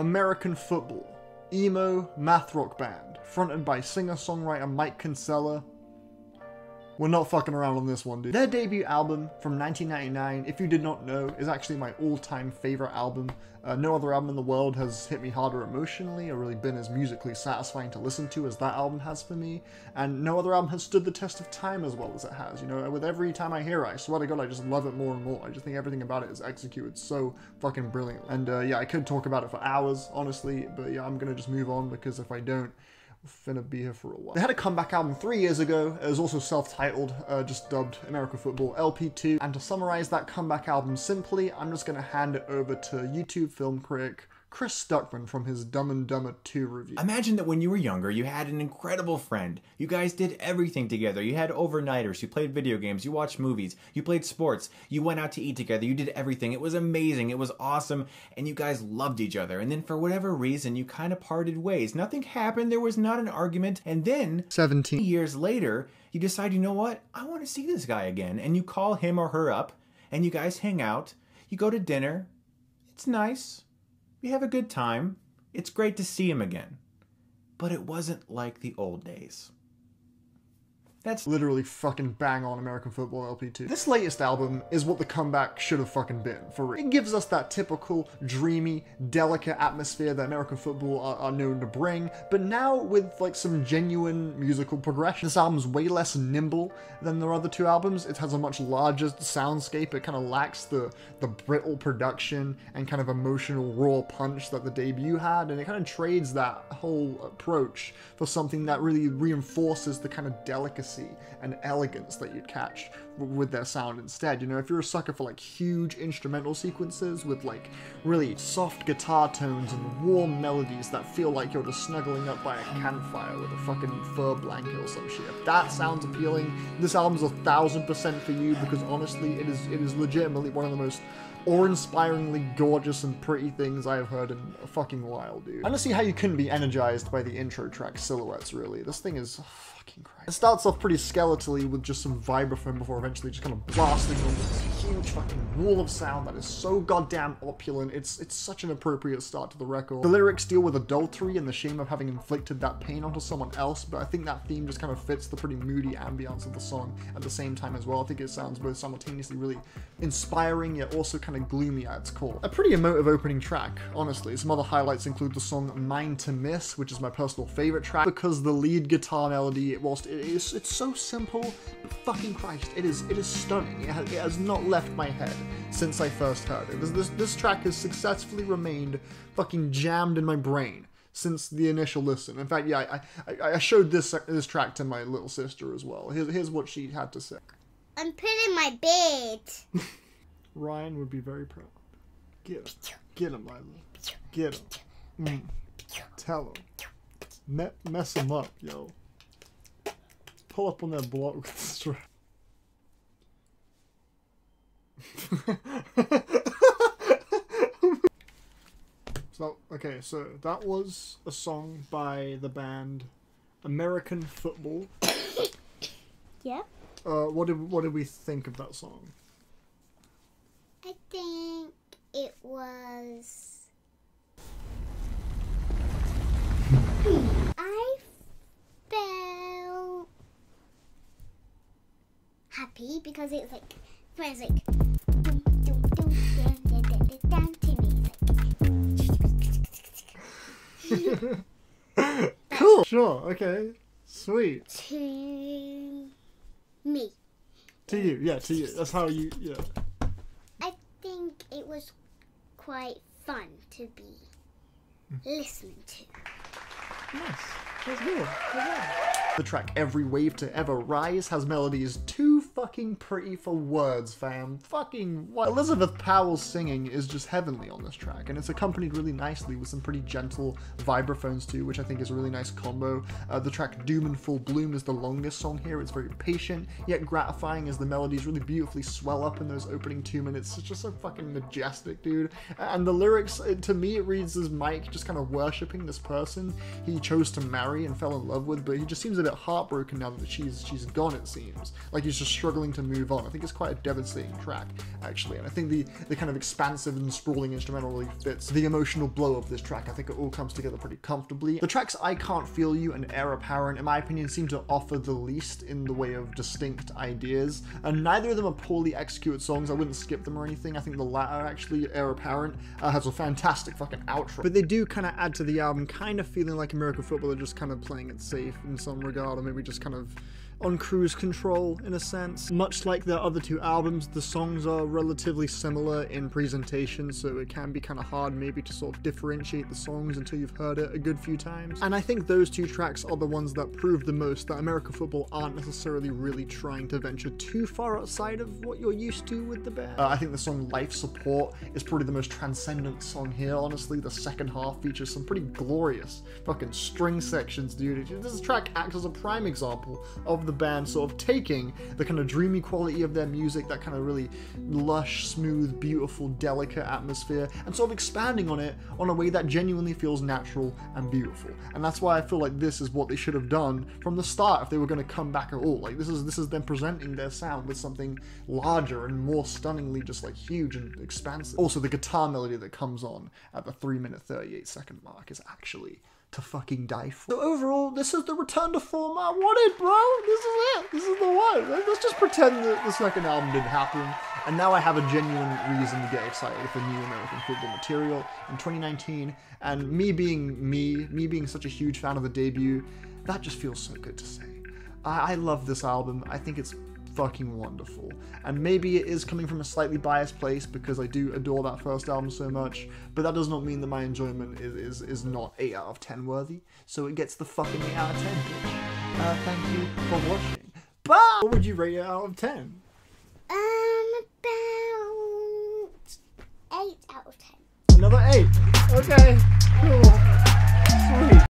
American Football, emo math rock band, fronted by singer-songwriter Mike Kinsella. We're not fucking around on this one, dude. Their debut album from 1999, if you did not know, is actually my all-time favorite album. No other album in the world has hit me harder emotionally or really been as musically satisfying to listen to as that album has for me. And no other album has stood the test of time as well as it has. You know, with every time I hear it, I swear to God, I just love it more and more. I just think everything about it is executed so fucking brilliant. And yeah, I could talk about it for hours, honestly, but yeah, I'm gonna just move on because if I don't, we're finna be here for a while. They had a comeback album 3 years ago. It was also self-titled, just dubbed American Football LP3. And to summarize that comeback album simply, I'm just gonna hand it over to YouTube film critic Chris Stuckman from his Dumb and Dumber 2 review. Imagine that when you were younger, you had an incredible friend. You guys did everything together. You had overnighters, you played video games, you watched movies, you played sports, you went out to eat together, you did everything. It was amazing, it was awesome, and you guys loved each other. And then for whatever reason, you kind of parted ways. Nothing happened, there was not an argument, and then 17 years later, you decide, you know what, I want to see this guy again. And you call him or her up, and you guys hang out, you go to dinner, it's nice. You have a good time. It's great to see him again. But it wasn't like the old days. That's literally fucking bang on American Football LP2. This latest album is what the comeback should have fucking been, for real. It gives us that typical, dreamy, delicate atmosphere that American Football are known to bring, but now with like some genuine musical progression. This album's way less nimble than their other two albums. It has a much larger soundscape. It kind of lacks the brittle production and kind of emotional raw punch that the debut had, and it kind of trades that whole approach for something that really reinforces the kind of delicacy and elegance that you'd catch with their sound instead. You know, if you're a sucker for like huge instrumental sequences with like really soft guitar tones and warm melodies that feel like you're just snuggling up by a campfire with a fucking fur blanket or some shit, if that sounds appealing, this album's 1000% for you, because honestly it is legitimately one of the most awe-inspiringly gorgeous and pretty things I have heard in a fucking while, dude. I don't see how you couldn't be energized by the intro track Silhouettes, really. This thing is fucking crazy. It starts off pretty skeletally with just some vibraphone before eventually just kind of blasting on this huge fucking wall of sound that is so goddamn opulent. It's such an appropriate start to the record. The lyrics deal with adultery and the shame of having inflicted that pain onto someone else, but I think that theme just kind of fits the pretty moody ambience of the song at the same time as well. I think it sounds both simultaneously really inspiring yet also kind of gloomy at its core. A pretty emotive opening track, honestly. Some other highlights include the song Mine to Miss, which is my personal favorite track because the lead guitar melody, whilst it's so simple, but fucking Christ, it is stunning. It has not left my head since I first heard it. This track has successfully remained fucking jammed in my brain since the initial listen. In fact, yeah, I showed this track to my little sister as well. Here's what she had to say. I'm putting my bed. Ryan would be very proud. Get him, Lila. Get him. Tell him. Mess him up, yo. Pull up on that block with the strap. So that was a song by the band American Football. Yeah. What did we think of that song? I think it was... I felt happy because it's like, when it's like, dum, dum, dum, dum, dum, dum, dum, dum, to me, it's like... Cool. Sure. Okay. Sweet. To me. To you. Yeah. To you. That's how you. Yeah. I think it was quite fun to be listening to. Nice. That's good. The track Every Wave to Ever Rise has melodies too fucking pretty for words, fam. Fucking what? Elizabeth Powell's singing is just heavenly on this track, and it's accompanied really nicely with some pretty gentle vibraphones too, which I think is a really nice combo. The track Doom in Full Bloom is the longest song here. It's very patient, yet gratifying as the melodies really beautifully swell up in those opening 2 minutes. It's just so fucking majestic, dude. And the lyrics, to me, it reads as Mike just kind of worshipping this person he chose to marry and fell in love with, but he just seems a bit heartbroken now that she's gone, it seems. Like he's just struggling to move on. I think it's quite a devastating track, actually, and I think the kind of expansive and sprawling instrumental really fits the emotional blow of this track. I think it all comes together pretty comfortably. The tracks I Can't Feel You and Heir Apparent, in my opinion, seem to offer the least in the way of distinct ideas, and neither of them are poorly executed songs. I wouldn't skip them or anything. I think the latter, actually, Heir Apparent, has a fantastic fucking outro. But they do kind of add to the album, kind of feeling like American Football are just kind of playing it safe in some regard, or maybe just kind of on cruise control in a sense. Much like their other two albums, the songs are relatively similar in presentation, so it can be kind of hard maybe to sort of differentiate the songs until you've heard it a good few times. And I think those two tracks are the ones that prove the most that American Football aren't necessarily really trying to venture too far outside of what you're used to with the band. I think the song Life Support is probably the most transcendent song here, honestly. The second half features some pretty glorious fucking string sections, dude. This track acts as a prime example of the band sort of taking the kind of dreamy quality of their music, that kind of really lush, smooth, beautiful, delicate atmosphere, and sort of expanding on it on a way that genuinely feels natural and beautiful. And that's why I feel like this is what they should have done from the start if they were going to come back at all. Like this is them presenting their sound with something larger and more stunningly just like huge and expansive. Also, the guitar melody that comes on at the 3-minute 38-second mark is actually to fucking die for. So overall, this is the return to form I wanted, bro. This is it. This is the one. Let's just pretend that the second album didn't happen. And now I have a genuine reason to get excited for new American Football material in 2019. And me being such a huge fan of the debut, that just feels so good to say. I love this album. I think it's fucking wonderful, and maybe it is coming from a slightly biased place because I do adore that first album so much, but that does not mean that my enjoyment is not 8 out of 10 worthy, so it gets the fucking 8 out of 10, bitch. Thank you for watching. But what would you rate it out of 10? About 8 out of 10. Another 8. Okay.